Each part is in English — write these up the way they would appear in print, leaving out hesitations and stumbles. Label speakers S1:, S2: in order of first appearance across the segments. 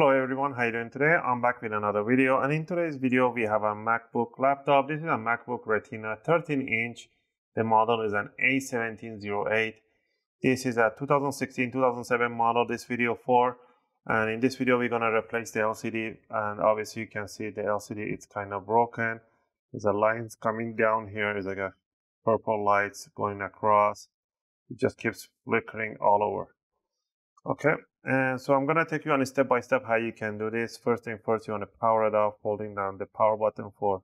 S1: Hello everyone, how are you doing today? I'm back with another video, and in today's video we have a MacBook laptop. This is a MacBook Retina 13-inch. The model is an A1708. This is a 2016-2007 model, this video for, and in this video we're going to replace the LCD, and obviously you can see the LCD, it's kind of broken. There's a lines coming down here, there's like a purple lights going across. It just keeps flickering all over. Okay, and so I'm going to take you on a step-by-step how you can do this. First thing first, you want to power it off, holding down the power button for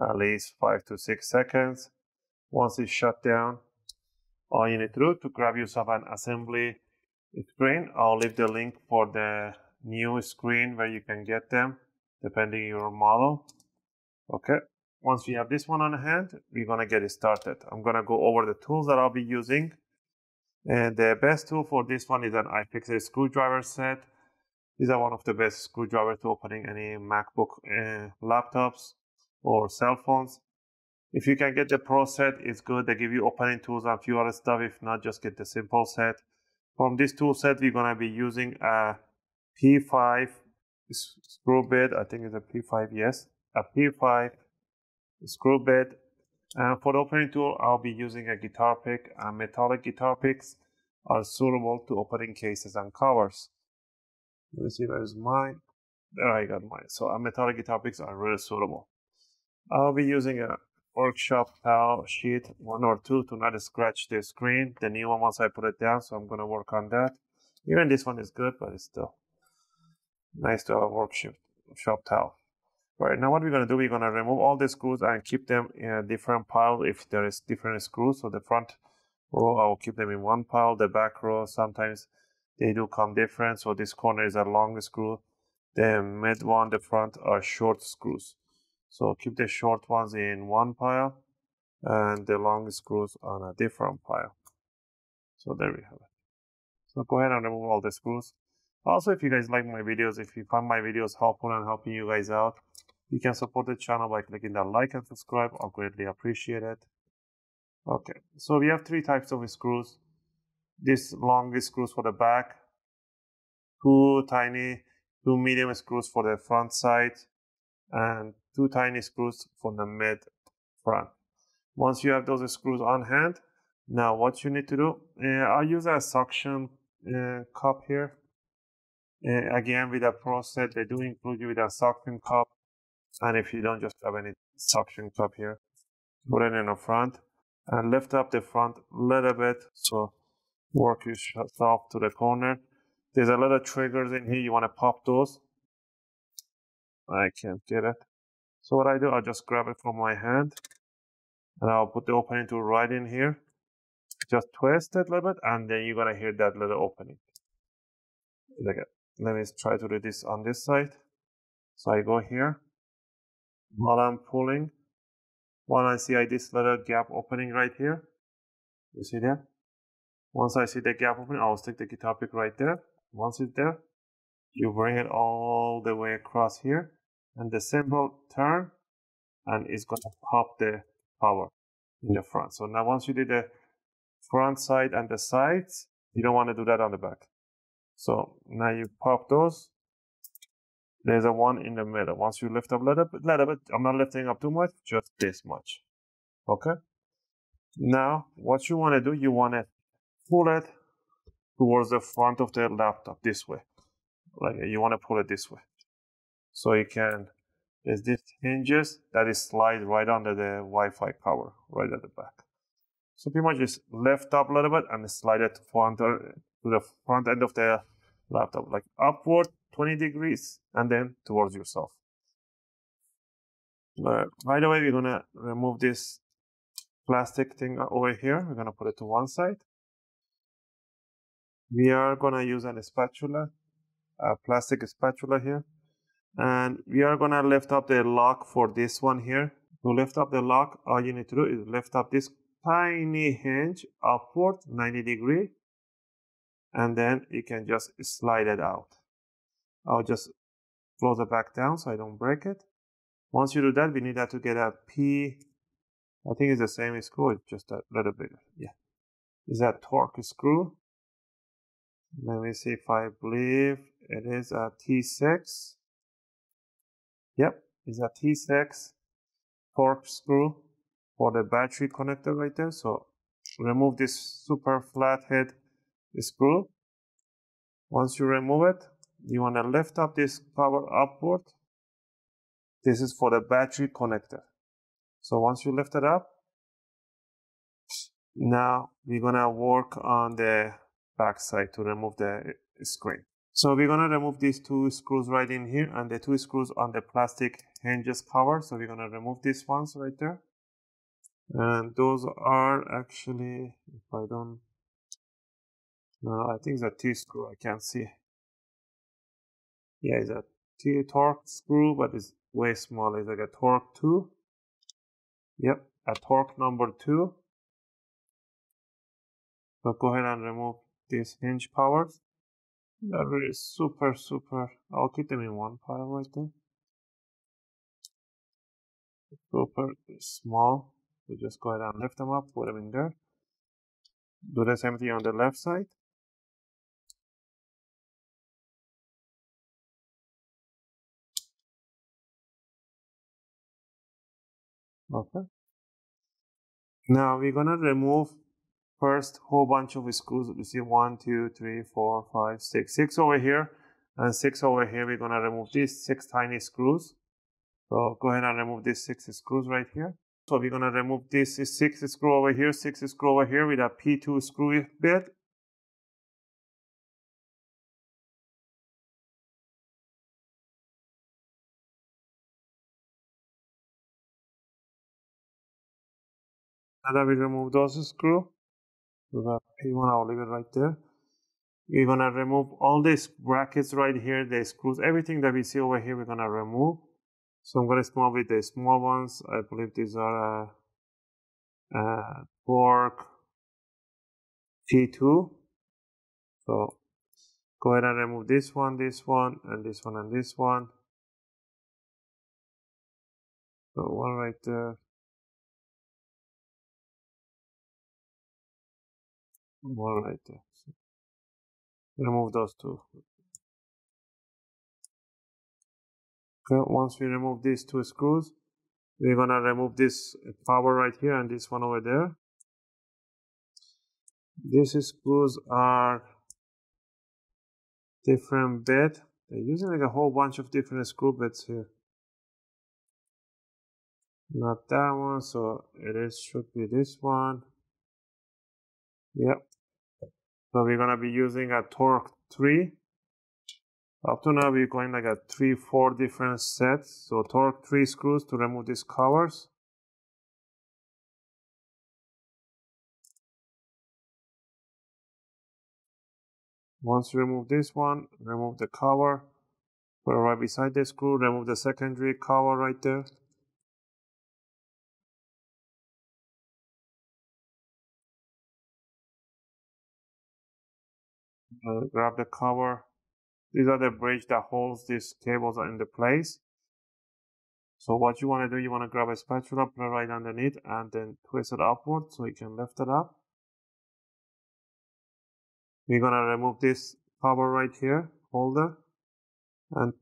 S1: at least 5 to 6 seconds. Once it's shut down, all you need to do to grab yourself an assembly screen. I'll leave the link for the new screen where you can get them, depending on your model. Okay, once we have this one on hand, we're going to get it started. I'm going to go over the tools that I'll be using. And the best tool for this one is an UFIXTEK screwdriver set. These are one of the best screwdrivers to opening any MacBook laptops or cell phones. If you can get the Pro set, it's good. They give you opening tools and a few other stuff. If not, just get the simple set. From this tool set, we're going to be using a P5 screw bit. I think it's a P5, yes. A P5 screw bit. And for the opening tool, I'll be using a guitar pick. Metallic guitar picks are suitable to opening cases and covers. Let me see where's mine. There, I got mine. So metallic guitar picks are really suitable. I'll be using a workshop towel sheet, 1 or 2, to not scratch the screen. The new one once I put it down, so I'm going to work on that. Even this one is good, but it's still nice to have a workshop towel. Right, now what we're going to do, we're going to remove all the screws and keep them in a different pile if there is different screws. So the front row, I will keep them in one pile. The back row, sometimes they do come different. So this corner is a long screw. The mid one, the front, are short screws. So keep the short ones in one pile and the long screws on a different pile. So there we have it. So go ahead and remove all the screws. Also, if you guys like my videos, if you find my videos helpful and helping you guys out, you can support the channel by clicking that like and subscribe. I'll greatly appreciate it. Okay, so we have 3 types of screws. This long screws for the back, 2 medium screws for the front side, and 2 tiny screws for the mid front. Once you have those screws on hand, now what you need to do, I'll use a suction cup here. Again, with a Pro set, they do include you with a suction cup. And if you don't just have any suction cup here, put it in the front and lift up the front a little bit. So work yourself to the corner. There's a lot of triggers in here. You want to pop those. I can't get it. So what I do, I just grab it from my hand and I'll put the opening tool right in here. Just twist it a little bit and then you're going to hear that little opening. Let me try to do this on this side. So I go here. While I'm pulling, I see this little gap opening right here. You see that? Once I see the gap opening, I'll stick the guitar pick right there. Once it's there, you bring it all the way across here, and the simple turn, and it's going to pop the power in the front. So now once you did the front side and the sides, you don't want to do that on the back. So now you pop those. There's a one in the middle. Once you lift up a little bit, I'm not lifting up too much, just this much. Okay? Now, what you want to do, you want to pull it towards the front of the laptop this way. Like you want to pull it this way. So you can, there's this hinges that is slide right under the Wi-Fi cover, right at the back. So pretty much just lift up a little bit and slide it to the front end of the laptop, like upward 20 degrees and then towards yourself. Right away, we're going to remove this plastic thing over here. We're going to put it to one side. We are going to use a spatula, a plastic spatula here. And we are going to lift up the lock for this one here. To lift up the lock, all you need to do is lift up this tiny hinge upward 90 degrees. And then you can just slide it out. I'll just close it back down so I don't break it. Once you do that, we need to get a P, I think it's the same screw, it's just a little bigger. Yeah. Is that torque screw. Let me see if I believe it is a T6. Yep, it's a T6 torque screw for the battery connector right there. So remove this super flat head screw. Once you remove it, you want to lift up this power upward. This is for the battery connector. So once you lift it up, now we're gonna work on the back side to remove the screen. So we're gonna remove these two screws right in here and the two screws on the plastic hinges cover. So we're gonna remove these ones right there. And those are actually, if I don't, no, I think it's a T screw, I can't see. Yeah, it's a T torque screw, but it's way small. It's like a torque 2. Yep, a torque number 2. So go ahead and remove these hinge powers. They're really super, I'll keep them in one pile right there. Super small. So just go ahead and lift them up, put them in there. Do the same thing on the left side. Okay. Now we're gonna remove first whole bunch of screws. You see 1, 2, 3, 4, 5, 6. 6 over here and 6 over here. We're gonna remove these 6 tiny screws. So go ahead and remove these 6 screws right here. So we're gonna remove this 6 screw over here, 6 screw over here with a P2 screw bit. And then we remove those screws. So the P1, I'll leave it right there. We're gonna remove all these brackets right here, the screws, everything that we see over here, we're gonna remove. So I'm gonna start with the small ones. I believe these are torque T2. So go ahead and remove this one, and this one, and this one. So one right there. One right there. So remove those two. Okay, once we remove these two screws, we're gonna remove this power right here and this one over there. These screws are different bit. They're using like a whole bunch of different screw bits here. Not that one, so should be this one. Yep. So we're gonna be using a torque 3. Up to now we're going like a 3-4 different sets. So torque 3 screws to remove these covers. Once you remove this one, remove the cover. Put it right beside the screw, remove the secondary cover right there. Grab the cover. These are the bridge that holds these cables into place. So what you want to do, you want to grab a spatula, put it right underneath, and then twist it upward so you can lift it up. We're going to remove this cover right here, holder, and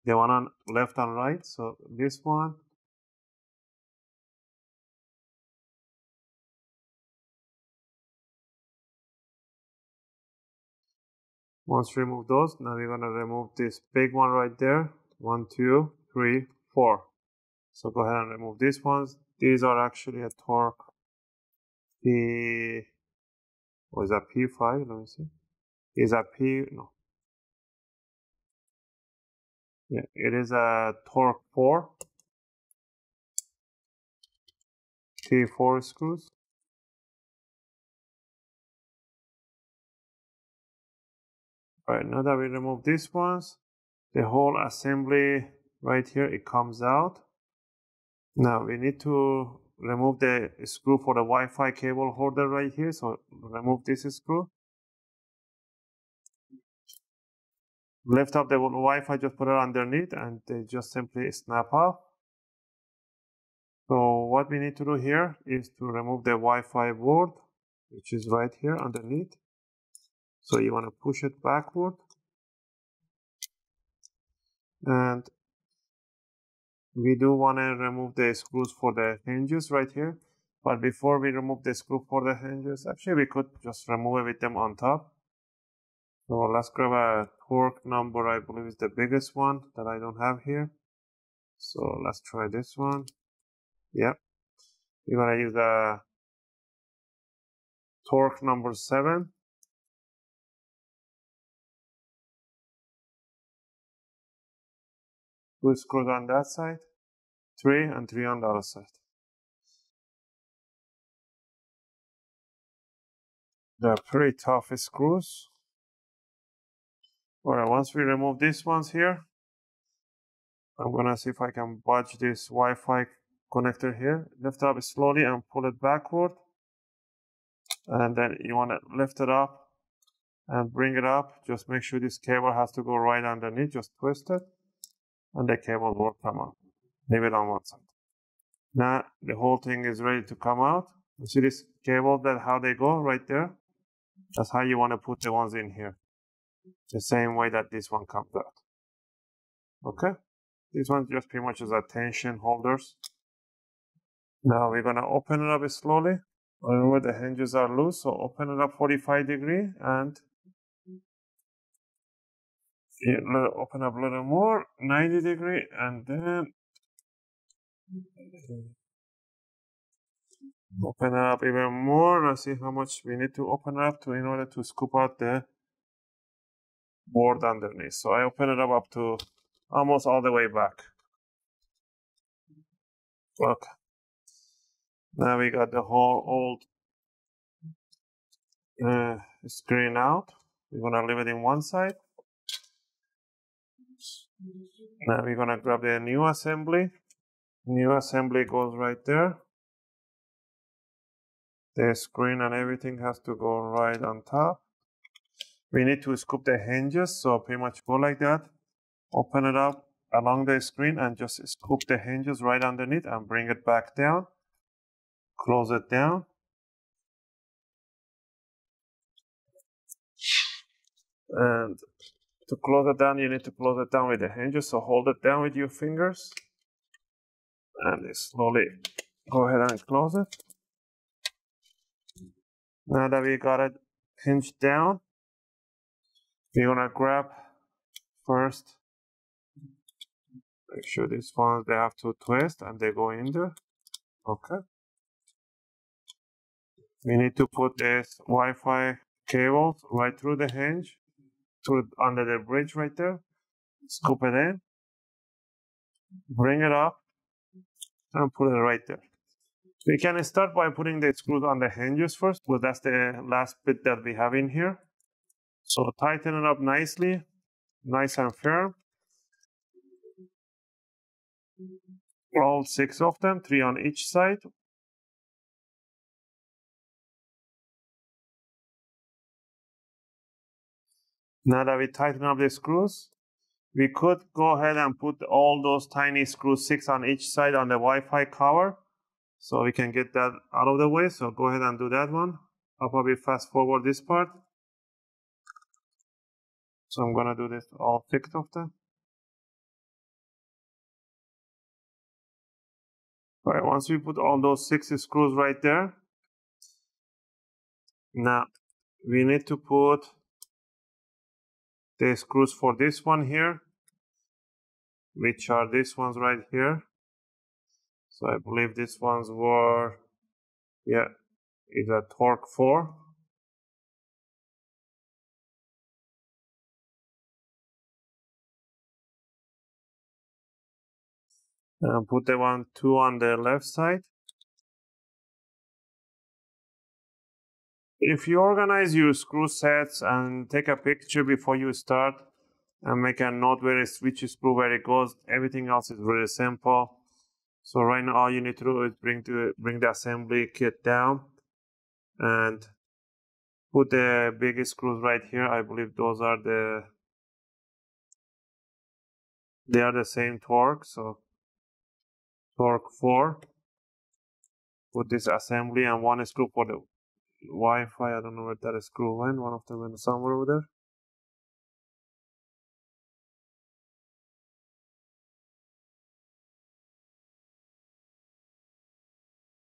S1: the one on left and right. So this one. Once you remove those, now we're going to remove this big one right there. 1, 2, 3, 4. So go ahead and remove these ones. These are actually a torque P, or is that P5? Let me see. Is that P, no. Yeah, it is a torque 4. T4 screws. Alright, now that we remove these ones, the whole assembly right here, it comes out. Now we need to remove the screw for the Wi-Fi cable holder right here. So remove this screw. Lift up the Wi-Fi, just put it underneath and they just simply snap off. So what we need to do here is to remove the Wi-Fi board, which is right here underneath. So you want to push it backward, and we do want to remove the screws for the hinges right here. But before we remove the screw for the hinges, actually we could just remove it with them on top. So let's grab a torque number. I believe is the biggest one that I don't have here. So let's try this one. Yep. We're gonna use a torque number 7. 2 screws on that side, 3 and 3 on the other side. They're pretty tough screws. Alright, once we remove these ones here, I'm gonna see if I can budge this Wi-Fi connector here. Lift up slowly and pull it backward. And then you wanna lift it up and bring it up. Just make sure this cable has to go right underneath. Just twist it, and the cable will come out. Leave it on one side. Now the whole thing is ready to come out. You see this cable, that how they go right there? That's how you want to put the ones in here. The same way that this one comes out. Okay? This one just pretty much is a tension holders. Now we're gonna open it up slowly. Remember the hinges are loose, so open it up 45 degree and open up a little more, 90 degree, and then open it up even more. Let's see how much we need to open up to in order to scoop out the board underneath. So I open it up to almost all the way back. Okay. Now we got the whole old screen out. We're gonna leave it in one side. Now we're gonna grab the new assembly. New assembly goes right there. The screen and everything has to go right on top. We need to scoop the hinges, so pretty much go like that. Open it up along the screen and just scoop the hinges right underneath and bring it back down. Close it down. And to close it down, you need to close it down with the hinges, so hold it down with your fingers. And slowly go ahead and close it. Now that we got it hinged down, we're gonna grab first, make sure these ones, they have to twist and they go in there. Okay. We need to put this Wi-Fi cable right through the hinge, under the bridge right there. Scoop it in, bring it up, and put it right there. We can start by putting the screws on the hinges first, because that's the last bit that we have in here. So tighten it up nicely, nice and firm. All 6 of them, 3 on each side. Now that we tighten up the screws, we could go ahead and put all those tiny screws, 6 on each side, on the Wi-Fi cover. So we can get that out of the way. So go ahead and do that one. I'll probably fast forward this part. So I'm gonna do this all 6 of them. All right, once we put all those 6 screws right there, now we need to put the screws for this one here, which are these ones right here. So I believe these ones were, yeah, is a torque 4. And put the 2 on the left side. If you organize your screw sets and take a picture before you start and make a note where which screw where it goes, everything else is really simple. So right now all you need to do is bring the assembly kit down and put the big screws right here. I believe those are they are the same torque, so torque 4. Put this assembly and 1 screw for the Wi-Fi. I don't know where that screw went. One of them went somewhere over there.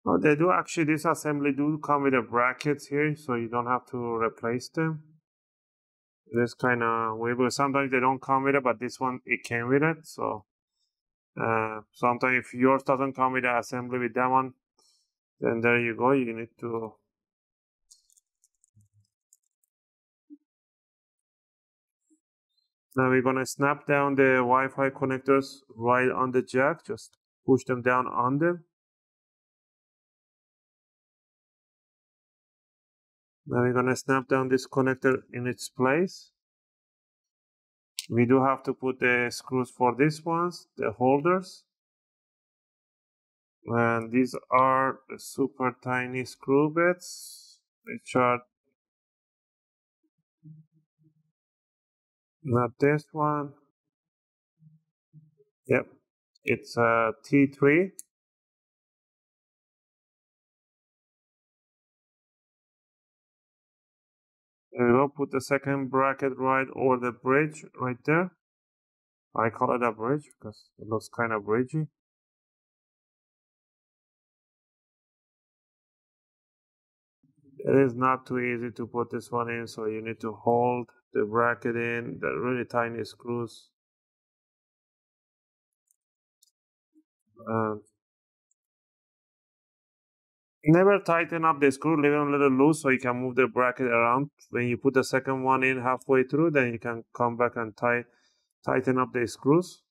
S1: Oh, they do actually, this assembly do come with a brackets here, so you don't have to replace them. It's kind of weird, but sometimes they don't come with it, but this one, it came with it. So sometimes if yours doesn't come with the assembly with that one, then there you go. You need to now we're gonna snap down the Wi-Fi connectors right on the jack. Just push them down on them. Now we're gonna snap down this connector in its place. We do have to put the screws for these ones, the holders. And these are the super tiny screw bits, which are not this one. Yep, it's a T3. There we go, put the second bracket right over the bridge right there. I call it a bridge because it looks kind of bridgy. It is not too easy to put this one in, so you need to hold the bracket in, the really tiny screws. Never tighten up the screw, leave them a little loose so you can move the bracket around. When you put the second one in halfway through, then you can come back and tighten up the screws.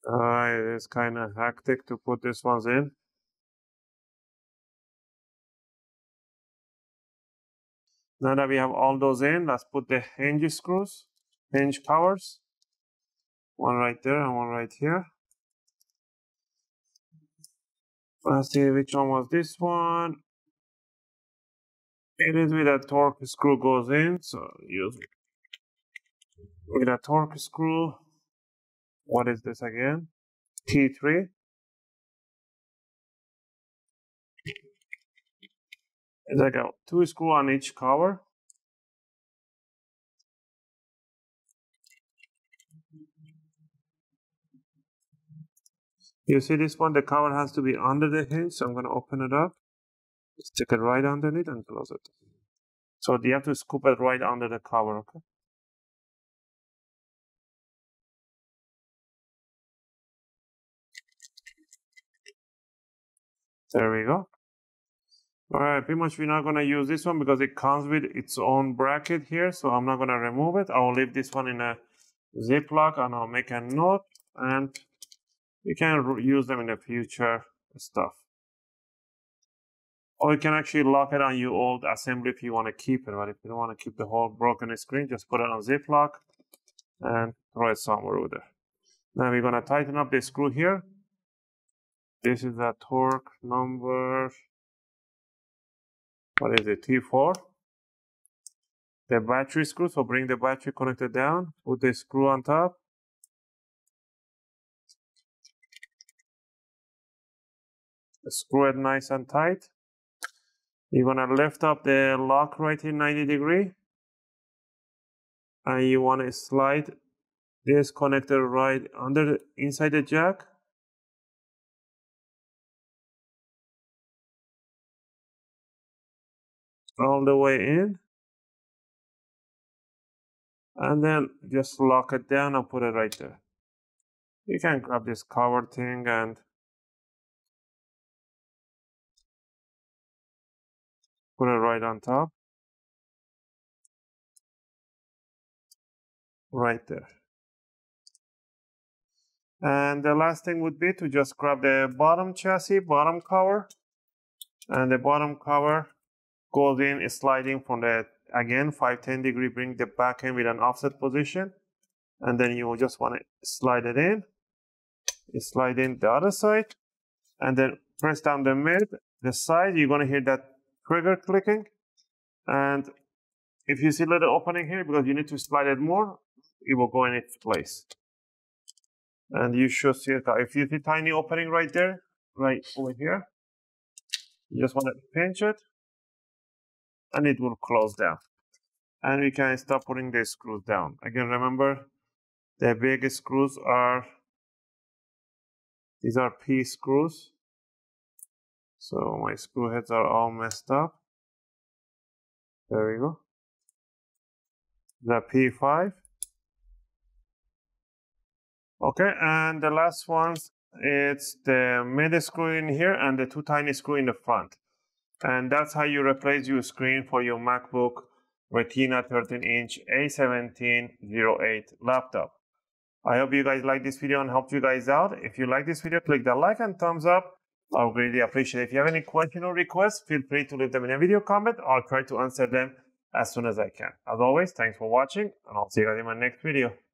S1: It's kind of hectic to put these ones in. Now that we have all those in, let's put the hinge screws, hinge covers. One right there and one right here. Let's see which one was this one. It is with a torque screw goes in, so use it with a torque screw. What is this again? T3. It's like a 2 screw on each cover. You see this one, the cover has to be under the hinge, so I'm going to open it up. Stick it right underneath and close it. So you have to scoop it right under the cover, okay? There we go. Alright, pretty much we're not going to use this one because it comes with its own bracket here, so I'm not going to remove it. I'll leave this one in a Ziploc and I'll make a note, and you can use them in the future stuff. Or you can actually lock it on your old assembly if you want to keep it, but if you don't want to keep the whole broken screen, just put it on Ziploc and throw it somewhere over there. Now we're going to tighten up the screw here. This is a torque number, what is it, T4. The battery screw, so bring the battery connector down, put the screw on top. Screw it nice and tight. You're going to lift up the lock right here 90 degrees. And you want to slide this connector right under inside the jack. All the way in. And then just lock it down and put it right there. You can grab this cover thing and put it right on top. Right there. And the last thing would be to just grab the bottom chassis, bottom cover. And the bottom cover goes in sliding from the, again, 510 degree, bring the back end with an offset position. And then you will just want to slide it in. You slide in the other side. And then press down the mid, the side, you're going to hear that trigger clicking. And if you see a little opening here, because you need to slide it more, it will go in its place. And you should see it. If you see tiny opening right there, right over here, you just want to pinch it, and it will close down. And we can start putting the screws down. Again, remember, the big screws are, these are P screws. So my screw heads are all messed up. There we go. The P5. Okay, and the last ones, it's the mid screw in here and the two tiny screw in the front. And that's how you replace your screen for your MacBook Retina 13-inch A1708 laptop. I hope you guys like this video and helped you guys out. If you like this video, click the like and thumbs up. I would greatly appreciate it. If you have any question or requests, feel free to leave them in a video comment. I'll try to answer them as soon as I can. As always, thanks for watching, and I'll see you guys in my next video.